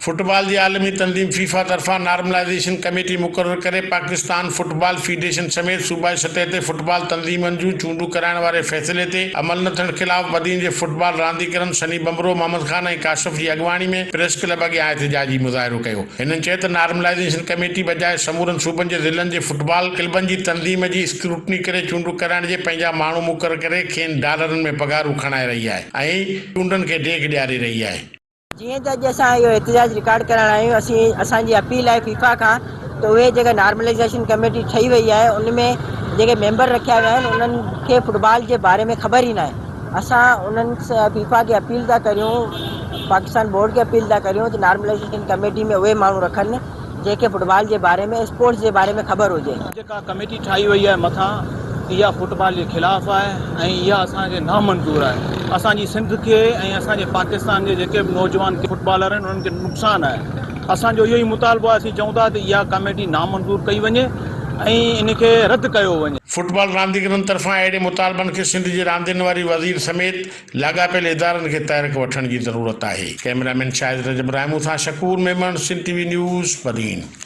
Football की आलमी तंजीम FIFA तरफा नॉर्मलाइजेशन कमेटी मुक़रर करे पाकिस्तान फुटबॉल फेडरेशन समेत सूबाई सतह ते फुटबॉल तंजीमन जूं चूंडू कराइण वारे फ़ैसिले ते अमल न थियण ख़िलाफ़ बदीन जे फुटबॉल रांदीगरनि सनी बमरो, मोहम्मद खान ऐं काशिफ जी अॻवानी में प्रेस क्लब अॻियां एहतिजाजी मुज़ाहिरो कयो। हिननि चयो त नॉर्मलाइजेशन कमेटी बजाए समूरनि सूबनि जे ज़िलनि जे फुटबॉल क्लबनि जी तंजीम जी स्क्रूटनी करे चूंडू कराइण जे पंहिंजा माण्हू मुक़रर करे खेनि डॉलरनि में पघारूं खणाए रही आहे ऐं चूंडनि खे डेख ॾियारे रही आहे। जी अॼु असां इहो एहतिजाज रिकॉर्ड कराइण आहियूं। असांजी अपील आहे फीफा खां त उहे जेका नॉर्मलाइजेशन कमेटी ठही वई आहे उन में जेके मेंबर रखिया विया आहिनि उन्हनि खे फुटबॉल जे बारे में ख़बर ई न आहे। असां उन्हनि फीफा खे अपील था करियूं, पाकिस्तान बोर्ड खे अपील था करियूं त नॉर्मलाइजेशन कमेटी में उहे माण्हू रखनि जेके फुटबॉल जे बारे में, स्पोर्ट्स जे बारे में ख़बर हुजे। जेका कमेटी ठाही वई आहे मथां इहा फुटबॉल जे ख़िलाफ़ आहे ऐं इहा असांखे नामंज़ूर आहे। असांजी सिंध खे ऐं असांजे पाकिस्तान जे जेके बि नौजवान फुटबॉलर आहिनि उन्हनि खे नुक़सानु आहे। असांजो इहो ई मुतालबो आहे, असीं चऊं था त इहा कमेटी नामंज़ूर कई वञे ऐं इनखे रद्द कयो वञे। फुटबॉल रांदीगरनि तरफ़ां अहिड़े मुतालबनि खे सिंध जी रांदियुनि वारी वज़ीर समेत लाॻापियल इदारनि खे तहरीक वठण जी ज़रूरत आहे। कैमरामैन शाहिद रजब रायमू सां शकूर मेमन, सिंध टीवी न्यूज़, बदीन।